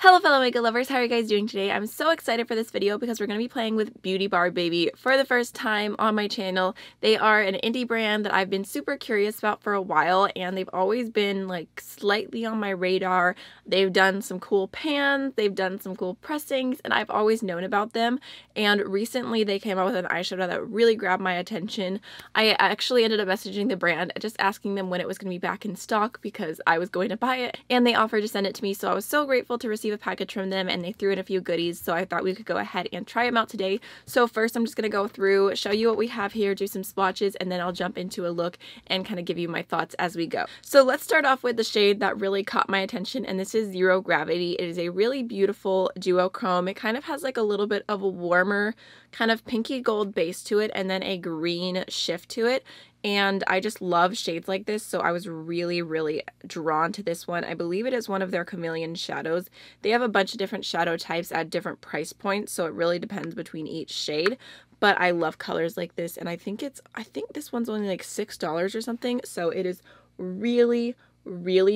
Hello fellow makeup lovers, how are you guys doing today? I'm so excited for this video because we're going to be playing with Beauty Bar Baby for the first time on my channel. They are an indie brand that I've been super curious about for a while, and they've always been like slightly on my radar. They've done some cool pans, they've done some cool pressings, and I've always known about them. And recently they came out with an eyeshadow that really grabbed my attention. I actually ended up messaging the brand just asking them when it was going to be back in stock because I was going to buy it, and they offered to send it to me, so I was so grateful to receive a package from them, and they threw in a few goodies, so I thought we could go ahead and try them out today. So first I'm just going to go through, show you what we have here, do some swatches, and then I'll jump into a look and kind of give you my thoughts as we go. So let's start off with the shade that really caught my attention, and this is Zero Gravity. It is a really beautiful duochrome. It kind of has like a little bit of a warmer kind of pinky gold base to it and then a green shift to it. And I just love shades like this, so I was really drawn to this one. I believe it is one of their chameleon shadows. They have a bunch of different shadow types at different price points, so it really depends between each shade. But I love colors like this, and I think this one's only like $6 or something, so it is really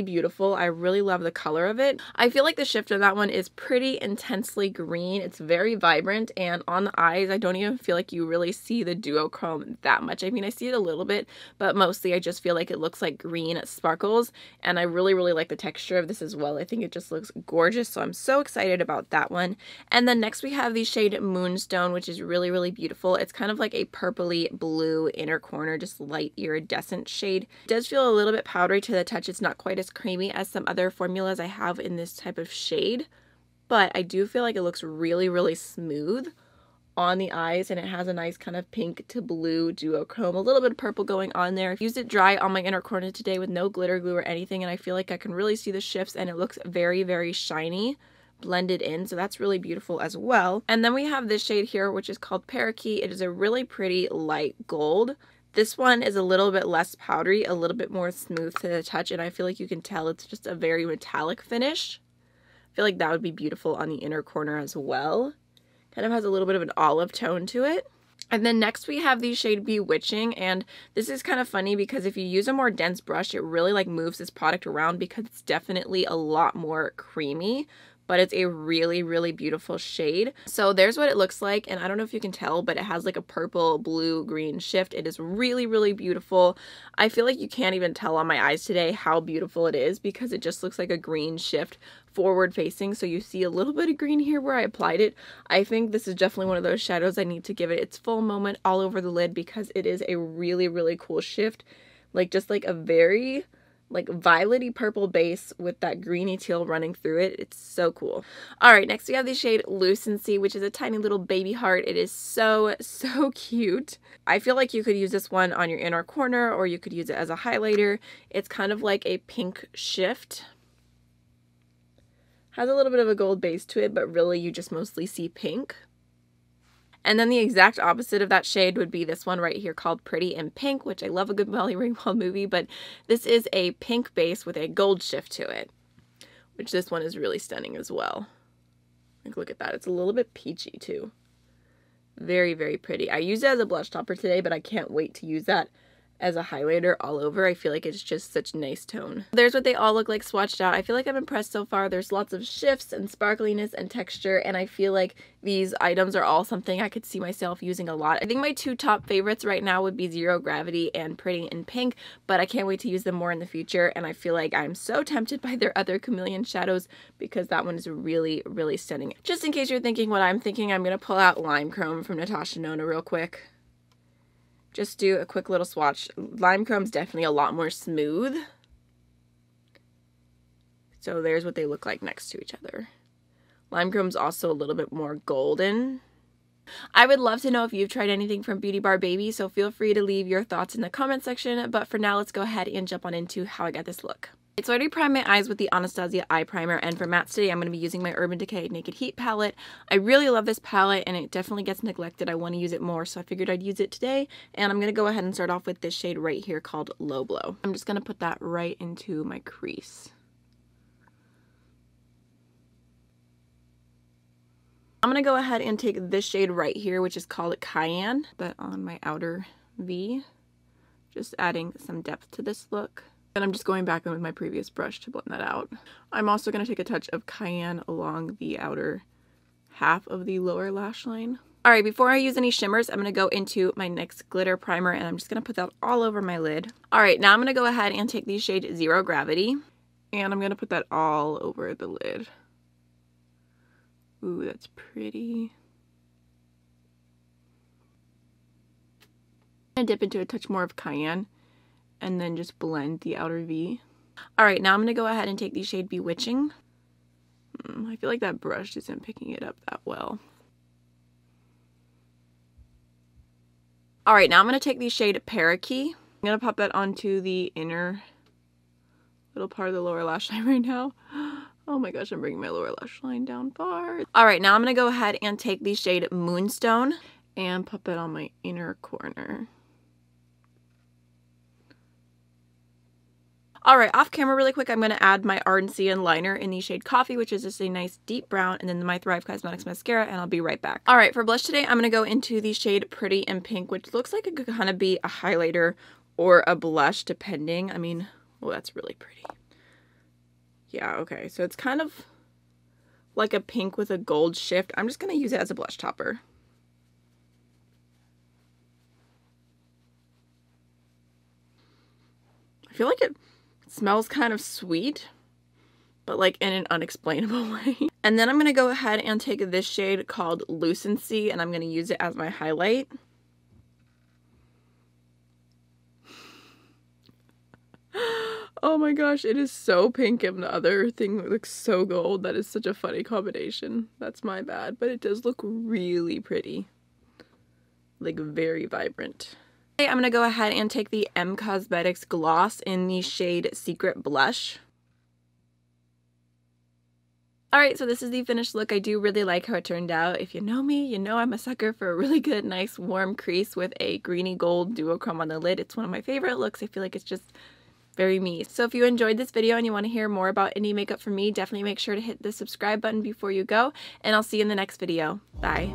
beautiful. I really love the color of it. I feel like the shift of that one is pretty intensely green. It's very vibrant, and on the eyes I don't even feel like you really see the duochrome that much. I mean, I see it a little bit, but mostly I just feel like it looks like green sparkles, and I really like the texture of this as well. I think it just looks gorgeous, so I'm so excited about that one. And then next we have the shade Moonstone, which is really beautiful. It's kind of like a purpley blue inner corner, just light iridescent shade. It does feel a little bit powdery to the touch. It's not quite as creamy as some other formulas I have in this type of shade, but I do feel like it looks really smooth on the eyes, and it has a nice kind of pink to blue duochrome, a little bit of purple going on there. I've used it dry on my inner corner today with no glitter glue or anything, and I feel like I can really see the shifts, and it looks very shiny blended in, so that's really beautiful as well. And then we have this shade here, which is called Parakeet. It is a really pretty light gold. This one is a little bit less powdery, a little bit more smooth to the touch, and I feel like you can tell it's just a very metallic finish. I feel like that would be beautiful on the inner corner as well. Kind of has a little bit of an olive tone to it. And then next we have the shade Bewitching, and this is kind of funny because if you use a more dense brush, it really like moves this product around because it's definitely a lot more creamy. But it's a really beautiful shade. So there's what it looks like, and I don't know if you can tell, but it has like a purple, blue, green shift. It is really beautiful. I feel like you can't even tell on my eyes today how beautiful it is because it just looks like a green shift forward facing, so you see a little bit of green here where I applied it. I think this is definitely one of those shadows I need to give it its full moment all over the lid because it is a really cool shift. Like just like a very like violety purple base with that greeny teal running through it. It's so cool. Alright, next we have the shade Lucency, which is a tiny little baby heart. It is so cute. I feel like you could use this one on your inner corner, or you could use it as a highlighter. It's kind of like a pink shift. Has a little bit of a gold base to it, but really you just mostly see pink. And then the exact opposite of that shade would be this one right here called Pretty in Pink, which I love a good Molly Ringwald movie, but this is a pink base with a gold shift to it, which this one is really stunning as well. Like, look at that. It's a little bit peachy too. Very pretty. I used it as a blush topper today, but I can't wait to use that as a highlighter all over. I feel like it's just such a nice tone. There's what they all look like swatched out. I feel like I'm impressed so far. There's lots of shifts and sparkliness and texture, and I feel like these items are all something I could see myself using a lot. I think my two top favorites right now would be Zero Gravity and Pretty in Pink, but I can't wait to use them more in the future, and I feel like I'm so tempted by their other chameleon shadows because that one is really stunning. Just in case you're thinking what I'm thinking, I'm gonna pull out Lime Chrome from Natasha Nona real quick. Just do a quick little swatch. Lime Chrome's definitely a lot more smooth. So there's what they look like next to each other. Lime Chrome's also a little bit more golden. I would love to know if you've tried anything from Beauty Bar Baby, so feel free to leave your thoughts in the comment section. But for now, let's go ahead and jump on into how I got this look. So I already primed my eyes with the Anastasia eye primer, and for mattes today I'm going to be using my Urban Decay Naked Heat palette. I really love this palette, and it definitely gets neglected. I want to use it more, so I figured I'd use it today. And I'm going to go ahead and start off with this shade right here called Low Blow. I'm just going to put that right into my crease. I'm going to go ahead and take this shade right here, which is called Cayenne, but on my outer V. Just adding some depth to this look. And I'm just going back in with my previous brush to blend that out. I'm also going to take a touch of cayenne along the outer half of the lower lash line. Alright, before I use any shimmers, I'm going to go into my NYX glitter primer, and I'm just going to put that all over my lid. Alright, now I'm going to go ahead and take the shade Zero Gravity, and I'm going to put that all over the lid. Ooh, that's pretty. I'm going to dip into a touch more of cayenne, and then just blend the outer V. Alright, now I'm going to go ahead and take the shade Bewitching. I feel like that brush isn't picking it up that well. Alright, now I'm going to take the shade Parakeet. I'm going to pop that onto the inner little part of the lower lash line right now. Oh my gosh, I'm bringing my lower lash line down far. Alright, now I'm going to go ahead and take the shade Moonstone and pop that on my inner corner. Alright, off camera really quick, I'm going to add my Ardency and liner in the shade Coffee, which is just a nice deep brown, and then my Thrive Cosmetics mascara, and I'll be right back. Alright, for blush today, I'm going to go into the shade Pretty in Pink, which looks like it could kind of be a highlighter or a blush, depending. I mean, well, that's really pretty. Yeah, okay, so it's kind of like a pink with a gold shift. I'm just going to use it as a blush topper. I feel like it smells kind of sweet, but like in an unexplainable way. And then I'm going to go ahead and take this shade called Lucency, and I'm going to use it as my highlight. Oh my gosh, it is so pink and the other thing looks so gold. That is such a funny combination. That's my bad, but it does look really pretty. Like very vibrant. I'm going to go ahead and take the M Cosmetics gloss in the shade Secret Blush. Alright, so this is the finished look. I do really like how it turned out. If you know me, you know I'm a sucker for a really good, nice, warm crease with a greeny gold duochrome on the lid. It's one of my favorite looks. I feel like it's just very me. So if you enjoyed this video and you want to hear more about indie makeup from me, definitely make sure to hit the subscribe button before you go, and I'll see you in the next video. Bye!